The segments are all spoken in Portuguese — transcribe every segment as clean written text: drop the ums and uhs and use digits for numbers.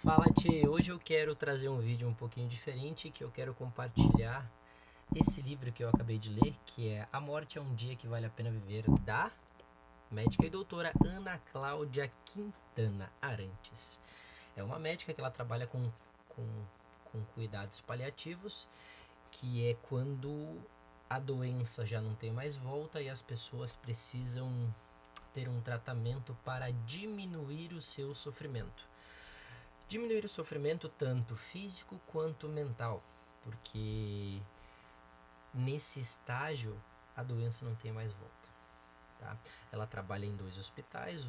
Fala, Tchê. Hoje eu quero trazer um vídeo um pouquinho diferente, que eu quero compartilhar esse livro que eu acabei de ler, que é A Morte é um Dia que Vale a Pena Viver, da médica e doutora Ana Cláudia Quintana Arantes. É uma médica que ela trabalha com, com cuidados paliativos, que é quando a doença já não tem mais volta e as pessoas precisam ter um tratamento para diminuir o seu sofrimento. Diminuir o sofrimento tanto físico quanto mental, porque nesse estágio a doença não tem mais volta. Tá? Ela trabalha em 2 hospitais,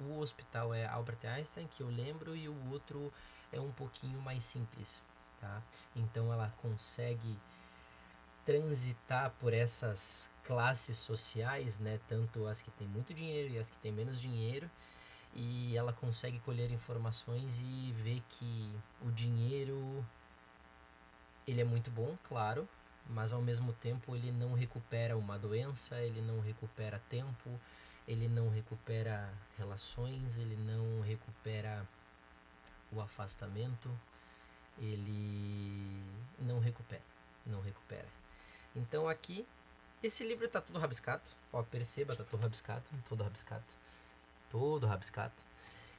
o hospital é Albert Einstein, que eu lembro, e o outro é um pouquinho mais simples. Tá? Então ela consegue transitar por essas classes sociais, né? Tanto as que têm muito dinheiro e as que têm menos dinheiro, e ela consegue colher informações e ver que o dinheiro ele é muito bom, claro, mas ao mesmo tempo ele não recupera uma doença, ele não recupera tempo, ele não recupera relações, ele não recupera o afastamento, ele não recupera. Então aqui esse livro tá todo rabiscado, ó, perceba, tá todo rabiscado, todo rabiscado.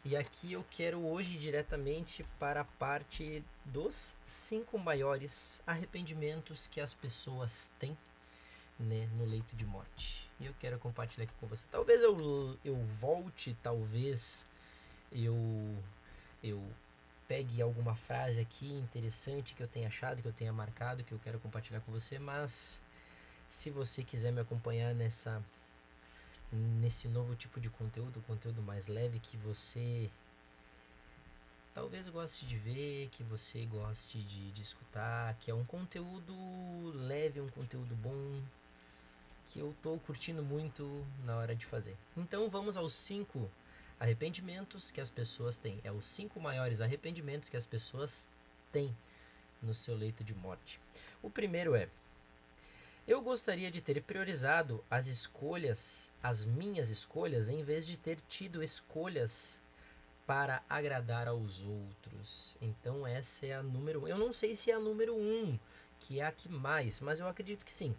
E aqui eu quero hoje diretamente para a parte dos 5 maiores arrependimentos que as pessoas têm, né, no leito de morte. E eu quero compartilhar aqui com você. Talvez eu volte, talvez eu, eu pegue alguma frase aqui interessante que eu tenha achado, que eu tenha marcado, que eu quero compartilhar com você, mas se você quiser me acompanhar nesse novo tipo de conteúdo mais leve que você talvez goste de ver, que você goste de escutar, que é um conteúdo leve, um conteúdo bom, que eu tô curtindo muito na hora de fazer. Então vamos aos 5 arrependimentos que as pessoas têm. É os 5 maiores arrependimentos que as pessoas têm no seu leito de morte. O primeiro é: eu gostaria de ter priorizado as minhas escolhas, em vez de ter tido escolhas para agradar aos outros. Então essa é a número 1. Eu não sei se é a número 1, que é a que mais, mas eu acredito que sim.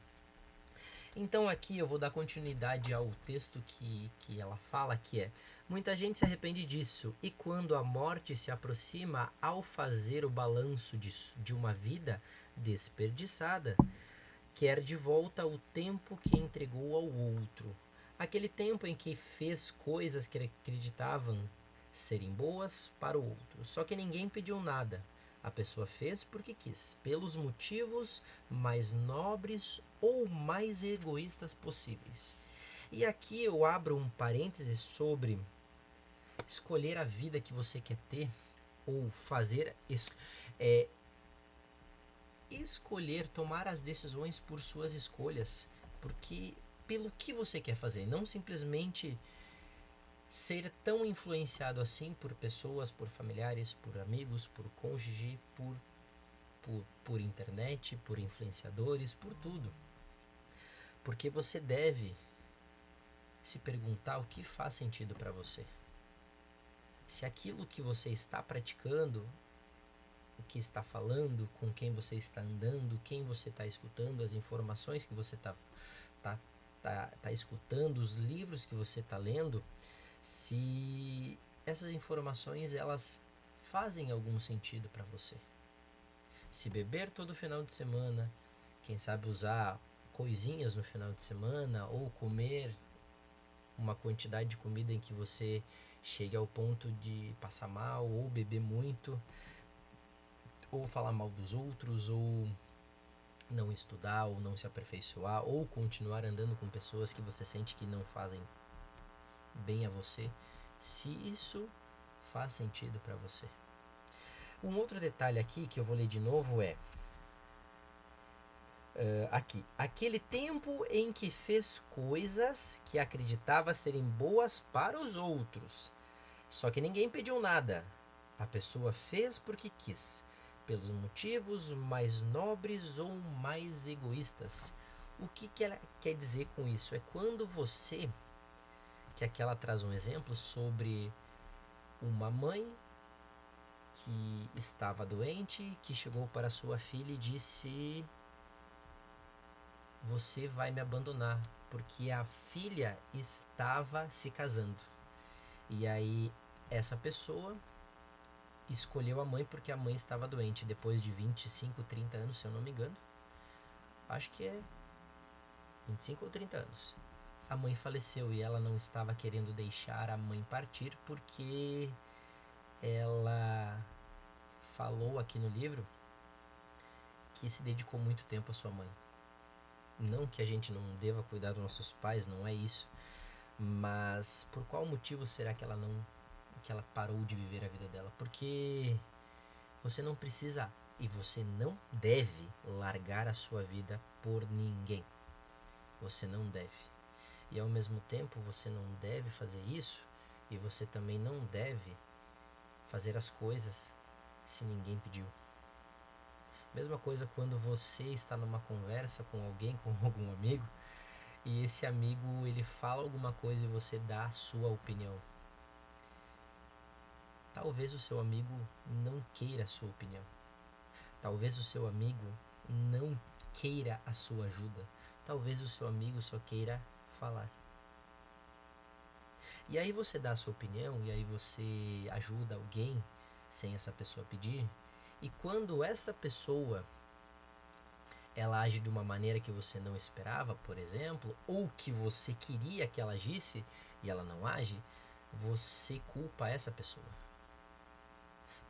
Então aqui eu vou dar continuidade ao texto que ela fala, que é: muita gente se arrepende disso, e quando a morte se aproxima, ao fazer o balanço de uma vida desperdiçada, quer de volta o tempo que entregou ao outro. Aquele tempo em que fez coisas que acreditavam serem boas para o outro. Só que ninguém pediu nada. A pessoa fez porque quis, pelos motivos mais nobres ou mais egoístas possíveis. E aqui eu abro um parêntese sobre escolher a vida que você quer ter, ou fazer é, escolher, tomar as decisões por suas escolhas, porque pelo que você quer fazer, não simplesmente ser tão influenciado assim por pessoas, por familiares, por amigos, por cônjuge, por internet, por influenciadores, por tudo. Porque você deve se perguntar o que faz sentido para você. Se aquilo que você está praticando, o que está falando, com quem você está andando, quem você está escutando, as informações que você tá, tá escutando, os livros que você está lendo, se essas informações elas fazem algum sentido para você. Se beber todo final de semana, quem sabe usar coisinhas no final de semana, ou comer uma quantidade de comida em que você chegue ao ponto de passar mal, ou beber muito, ou falar mal dos outros, ou não estudar, ou não se aperfeiçoar, ou continuar andando com pessoas que você sente que não fazem bem a você, se isso faz sentido para você. Um outro detalhe aqui que eu vou ler de novo é aqui: aquele tempo em que fez coisas que acreditava serem boas para os outros, só que ninguém pediu nada. A pessoa fez porque quis, pelos motivos mais nobres ou mais egoístas. O que ela quer dizer com isso? É quando você, que aqui ela traz um exemplo sobre uma mãe que estava doente, que chegou para sua filha e disse: você vai me abandonar, porque a filha estava se casando. E aí essa pessoa escolheu a mãe porque a mãe estava doente. Depois de 25, 30 anos, se eu não me engano, acho que é 25 ou 30 anos, a mãe faleceu e ela não estava querendo deixar a mãe partir porque ela falou aqui no livro que se dedicou muito tempo à sua mãe. Não que a gente não deva cuidar dos nossos pais, não é isso, mas por qual motivo será que ela parou de viver a vida dela? Porque você não precisa e você não deve largar a sua vida por ninguém. Você não deve. E ao mesmo tempo você não deve fazer isso, e você também não deve fazer as coisas se ninguém pediu. Mesma coisa quando você está numa conversa com alguém, com algum amigo, e esse amigo ele fala alguma coisa e você dá a sua opinião. Talvez o seu amigo não queira a sua opinião. Talvez o seu amigo não queira a sua ajuda. Talvez o seu amigo só queira falar. E aí você dá a sua opinião, e aí você ajuda alguém sem essa pessoa pedir. E quando essa pessoa ela age de uma maneira que você não esperava, por exemplo, ou que você queria que ela agisse e ela não age, você culpa essa pessoa.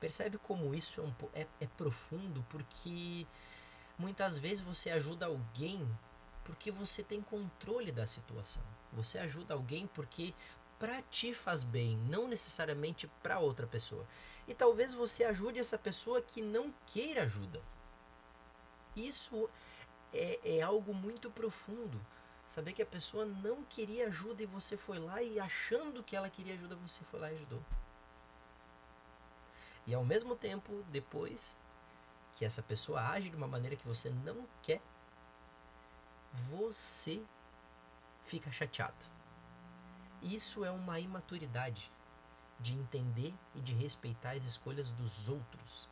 Percebe como isso é profundo? Porque muitas vezes você ajuda alguém porque você tem controle da situação. Você ajuda alguém porque para ti faz bem, não necessariamente para outra pessoa. E talvez você ajude essa pessoa que não queira ajuda. Isso é algo muito profundo. Saber que a pessoa não queria ajuda e você foi lá e achando que ela queria ajuda, você foi lá e ajudou. E ao mesmo tempo, depois que essa pessoa age de uma maneira que você não quer, você fica chateado. Isso é uma imaturidade de entender e de respeitar as escolhas dos outros.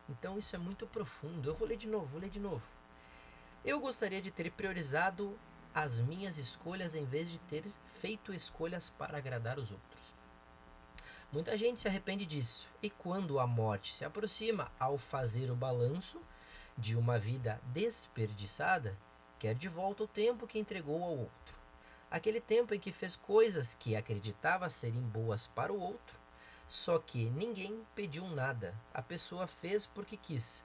Então isso é muito profundo. Eu vou ler de novo. Eu gostaria de ter priorizado as minhas escolhas em vez de ter feito escolhas para agradar os outros. Muita gente se arrepende disso, e quando a morte se aproxima, ao fazer o balanço de uma vida desperdiçada, quer de volta o tempo que entregou ao outro. Aquele tempo em que fez coisas que acreditava serem boas para o outro, só que ninguém pediu nada, a pessoa fez porque quis,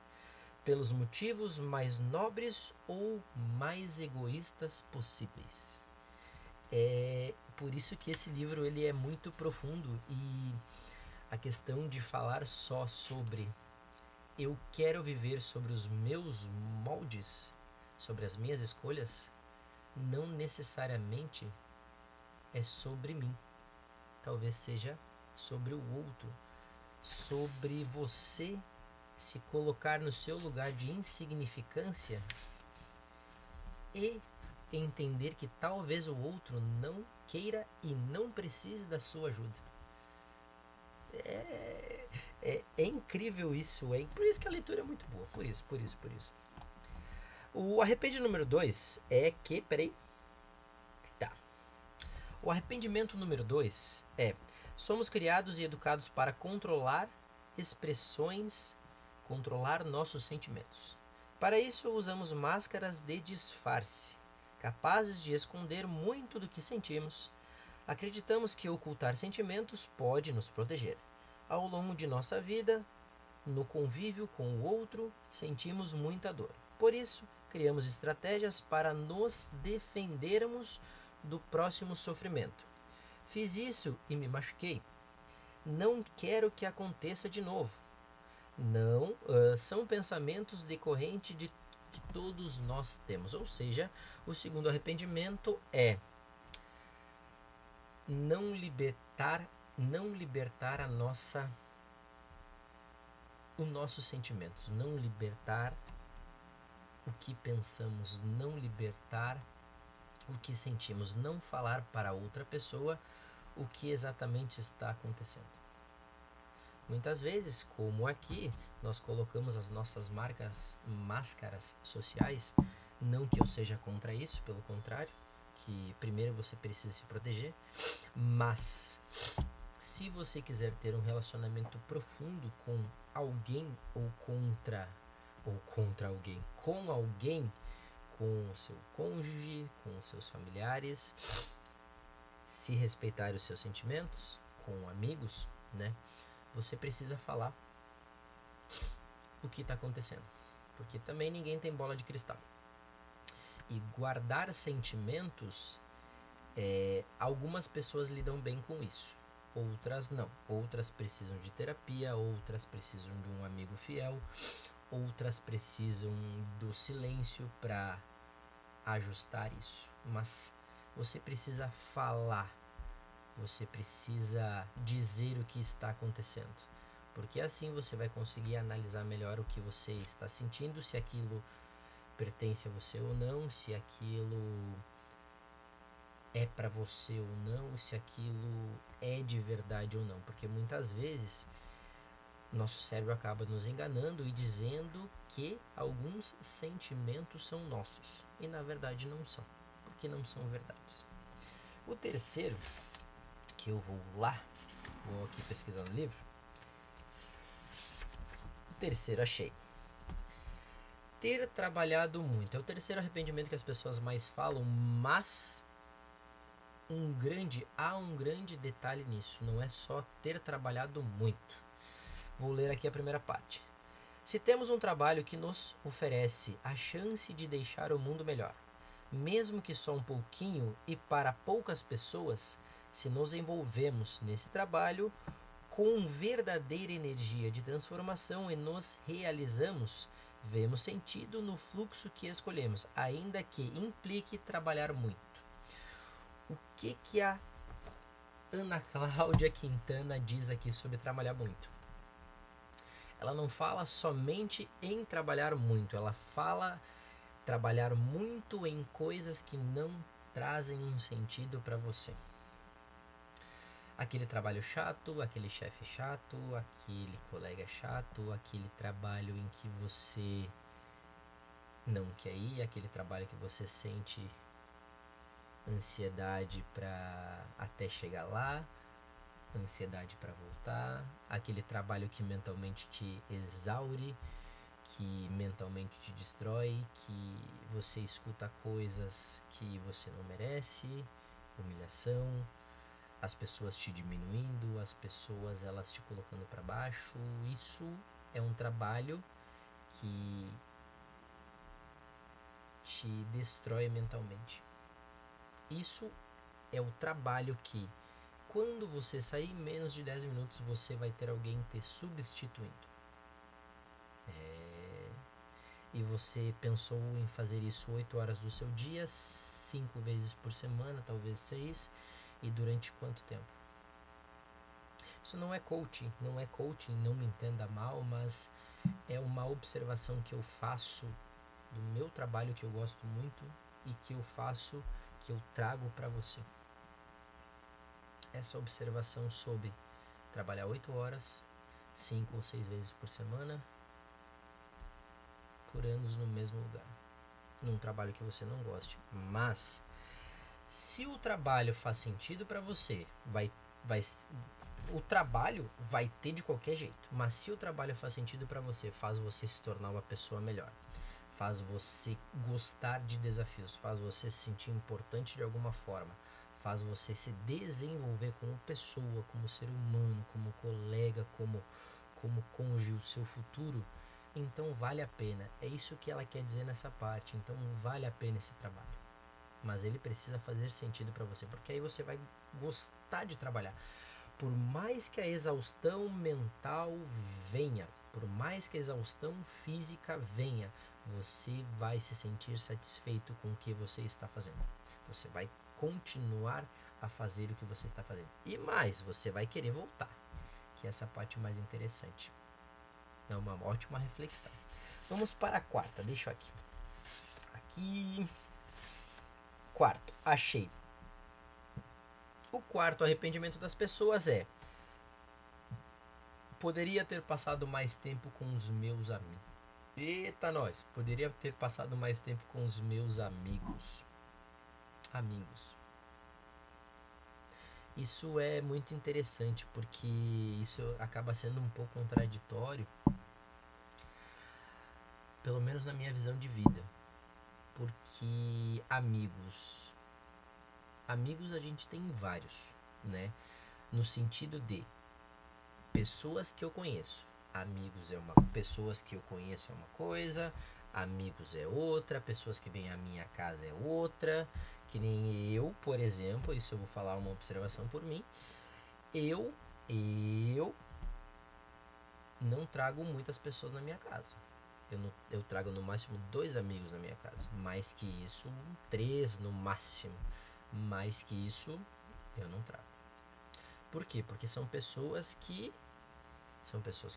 pelos motivos mais nobres ou mais egoístas possíveis. É por isso que esse livro ele é muito profundo, e a questão de falar só sobre eu quero viver sobre os meus moldes, sobre as minhas escolhas, não necessariamente é sobre mim. Talvez seja sobre o outro, sobre você se colocar no seu lugar de insignificância e entender que talvez o outro não queira e não precise da sua ajuda. É incrível isso, por isso que a leitura é muito boa, por isso. O arrependimento número 2 é que, o arrependimento número 2 é: somos criados e educados para controlar expressões, controlar nossos sentimentos. Para isso, usamos máscaras de disfarce, capazes de esconder muito do que sentimos. Acreditamos que ocultar sentimentos pode nos proteger. Ao longo de nossa vida, no convívio com o outro, sentimos muita dor. Por isso, criamos estratégias para nos defendermos do próximo sofrimento. Fiz isso e me machuquei. Não quero que aconteça de novo. Não, são pensamentos decorrentes de que todos nós temos. Ou seja, o segundo arrependimento é não libertar os nossos sentimentos, não libertar o que pensamos, não libertar o que sentimos, não falar para outra pessoa o que exatamente está acontecendo. Muitas vezes, como aqui, nós colocamos as nossas máscaras sociais, não que eu seja contra isso, pelo contrário, que primeiro você precisa se proteger, mas se você quiser ter um relacionamento profundo com alguém ou contra alguém, com alguém, com o seu cônjuge, com os seus familiares, se respeitar os seus sentimentos, com amigos, né? Você precisa falar o que está acontecendo, porque também ninguém tem bola de cristal. E guardar sentimentos, algumas pessoas lidam bem com isso, outras não. Outras precisam de terapia, outras precisam de um amigo fiel, outras precisam do silêncio para ajustar isso. Mas você precisa falar, você precisa dizer o que está acontecendo, porque assim você vai conseguir analisar melhor o que você está sentindo, se aquilo pertence a você ou não, se aquilo é para você ou não, se aquilo é de verdade ou não, porque muitas vezes nosso cérebro acaba nos enganando e dizendo que alguns sentimentos são nossos, e na verdade não são, porque não são verdades. O terceiro, que eu vou aqui pesquisar no livro. O terceiro, achei. Ter trabalhado muito. É o terceiro arrependimento que as pessoas mais falam, mas há um grande detalhe nisso. Não é só ter trabalhado muito. Vou ler aqui a primeira parte. Se temos um trabalho que nos oferece a chance de deixar o mundo melhor, mesmo que só um pouquinho e para poucas pessoas, se nos envolvemos nesse trabalho com verdadeira energia de transformação e nos realizamos, vemos sentido no fluxo que escolhemos, ainda que implique trabalhar muito. O que a Ana Cláudia Quintana diz aqui sobre trabalhar muito? Ela não fala somente em trabalhar muito, ela fala trabalhar muito em coisas que não trazem um sentido para você. Aquele trabalho chato, aquele chefe chato, aquele colega chato, aquele trabalho em que você não quer ir, aquele trabalho que você sente ansiedade para até chegar lá, ansiedade para voltar, aquele trabalho que mentalmente te exaure, que mentalmente te destrói, que você escuta coisas que você não merece, humilhação, as pessoas te diminuindo, as pessoas elas te colocando para baixo. Isso é um trabalho que te destrói mentalmente. Isso é o trabalho que, quando você sair menos de 10 minutos, você vai ter alguém te substituindo. E você pensou em fazer isso 8 horas do seu dia, 5 vezes por semana, talvez 6, e durante quanto tempo? Isso não é coaching, não me entenda mal, mas é uma observação que eu faço do meu trabalho que eu gosto muito e que eu trago para você. Essa observação sobre trabalhar 8 horas, 5 ou 6 vezes por semana, por anos no mesmo lugar, num trabalho que você não goste. Mas se o trabalho faz sentido para você, o trabalho vai ter de qualquer jeito, mas se o trabalho faz sentido para você, faz você se tornar uma pessoa melhor, faz você gostar de desafios, faz você se sentir importante de alguma forma, faz você se desenvolver como pessoa, como ser humano, como colega, como cônjuge, o seu futuro, então vale a pena. É isso que ela quer dizer nessa parte. Então vale a pena esse trabalho, mas ele precisa fazer sentido para você, porque aí você vai gostar de trabalhar. Por mais que a exaustão mental venha, por mais que a exaustão física venha, você vai se sentir satisfeito com o que você está fazendo. Você vai continuar a fazer o que você está fazendo. E mais, você vai querer voltar, que é essa parte mais interessante. É uma ótima reflexão. Vamos para a quarta, deixa eu aqui. Quarto, achei. O quarto arrependimento das pessoas é Poderia ter passado mais tempo com os meus amigos. Eita, nós! Poderia ter passado mais tempo com os meus amigos. Amigos. Isso é muito interessante, porque isso acaba sendo um pouco contraditório, pelo menos na minha visão de vida. Porque amigos a gente tem vários, né? No sentido de pessoas que eu conheço. Amigos pessoas que eu conheço é uma coisa, amigos é outra, pessoas que vêm à minha casa é outra. Que nem eu, por exemplo, isso eu vou falar uma observação por mim. Eu não trago muitas pessoas na minha casa. Eu trago no máximo 2 amigos na minha casa. Mais que isso, 3 no máximo. Mais que isso, eu não trago. Por quê? Porque são pessoas que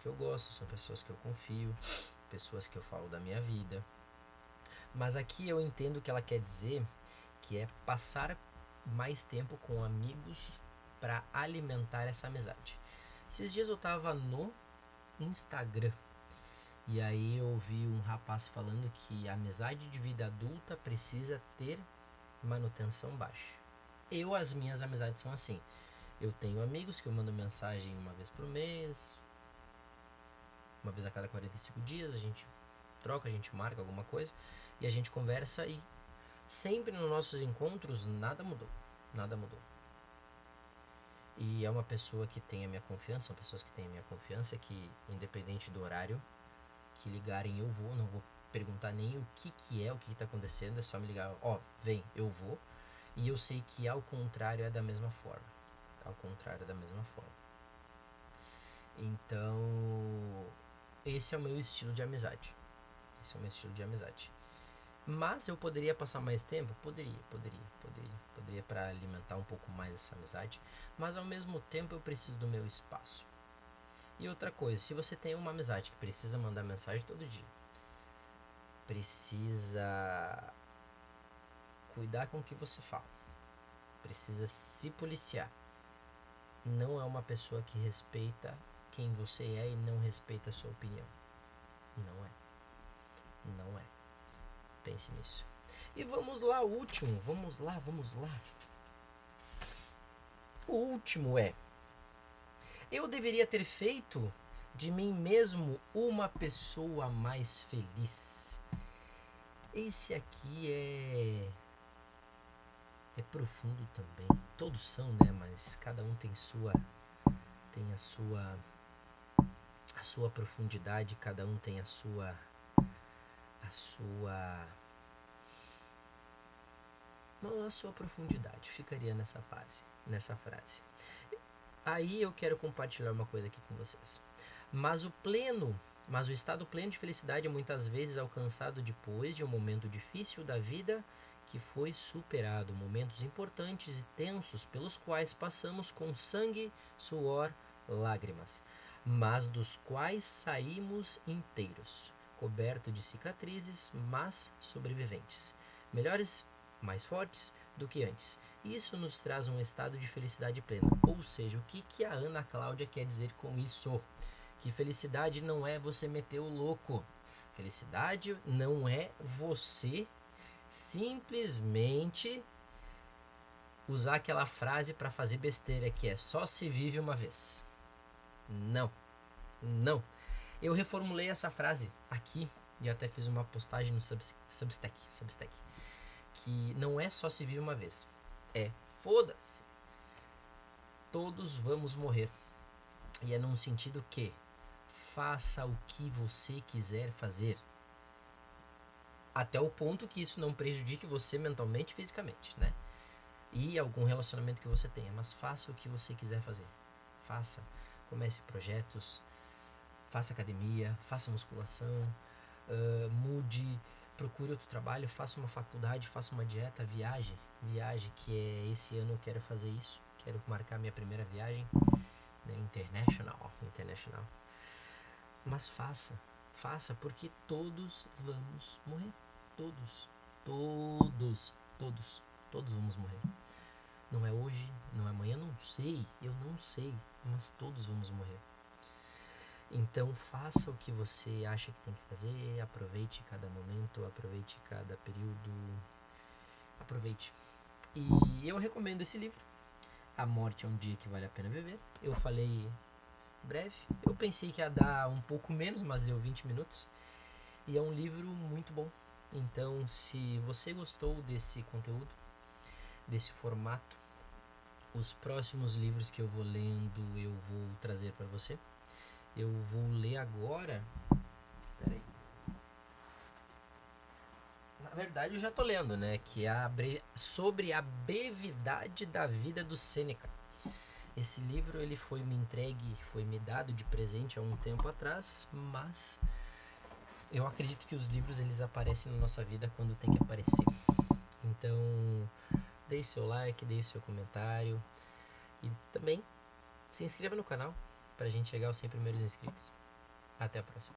eu gosto, são pessoas que eu confio, pessoas que eu falo da minha vida. Mas aqui eu entendo o que ela quer dizer, que é passar mais tempo com amigos para alimentar essa amizade. Esses dias eu tava no Instagram e aí eu ouvi um rapaz falando que a amizade de vida adulta precisa ter manutenção baixa. As minhas amizades são assim. Eu tenho amigos que eu mando mensagem uma vez por mês, uma vez a cada 45 dias, a gente troca, a gente marca alguma coisa e a gente conversa, e sempre nos nossos encontros nada mudou. E é uma pessoa que tem a minha confiança, são pessoas que têm a minha confiança, que independente do horário que ligarem eu vou, não vou perguntar nem o que é, o que está acontecendo, é só me ligar, vem, eu vou. E eu sei que ao contrário é da mesma forma. Então, esse é o meu estilo de amizade. Mas eu poderia passar mais tempo? Poderia para alimentar um pouco mais essa amizade. Mas ao mesmo tempo eu preciso do meu espaço. E outra coisa, se você tem uma amizade que precisa mandar mensagem todo dia, precisa cuidar com o que você fala, precisa se policiar, não é uma pessoa que respeita quem você é e não respeita a sua opinião. Não é. Pense nisso. E vamos lá, o último. Vamos lá. O último é: eu deveria ter feito de mim mesmo uma pessoa mais feliz. Esse aqui é profundo também. Todos são, né? Mas cada um tem a sua profundidade, cada um tem a sua profundidade. Ficaria nessa frase. Aí eu quero compartilhar uma coisa aqui com vocês. Mas o estado pleno de felicidade é muitas vezes alcançado depois de um momento difícil da vida que foi superado, momentos importantes e tensos pelos quais passamos com sangue, suor, lágrimas, mas dos quais saímos inteiros, coberto de cicatrizes, mas sobreviventes, melhores, mais fortes do que antes. Isso nos traz um estado de felicidade plena. Ou seja, o que a Ana Cláudia quer dizer com isso? Que felicidade não é você meter o louco. Felicidade não é você simplesmente usar aquela frase para fazer besteira que é só se vive uma vez. Não. Eu reformulei essa frase aqui e até fiz uma postagem no Substack, que não é só se vive uma vez. É foda-se. Todos vamos morrer. E é num sentido que faça o que você quiser fazer, até o ponto que isso não prejudique você mentalmente e fisicamente, né? E algum relacionamento que você tenha, mas faça o que você quiser fazer. Comece projetos, faça academia, faça musculação, mude, procure outro trabalho, faça uma faculdade, faça uma dieta, viaje, que é esse ano eu quero fazer isso, quero marcar minha primeira viagem, né, international. Mas faça, porque todos vamos morrer. Todos vamos morrer. Não é hoje, não é amanhã, eu não sei, mas todos vamos morrer. Então faça o que você acha que tem que fazer, aproveite cada momento, aproveite cada período, aproveite. E eu recomendo esse livro, A Morte é um Dia que Vale a Pena Viver. Eu falei breve, eu pensei que ia dar um pouco menos, mas deu 20 minutos. E é um livro muito bom. Então, se você gostou desse conteúdo, desse formato, os próximos livros que eu vou lendo eu vou trazer para você. Eu vou ler agora. Peraí. Na verdade, eu já tô lendo, né? Que é sobre a brevidade da vida do Sêneca. Esse livro ele foi me entregue, foi me dado de presente há um tempo atrás, mas eu acredito que os livros eles aparecem na nossa vida quando tem que aparecer. Então, deixe seu like, deixe seu comentário e também se inscreva no canal pra gente chegar aos 100 primeiros inscritos. Até a próxima.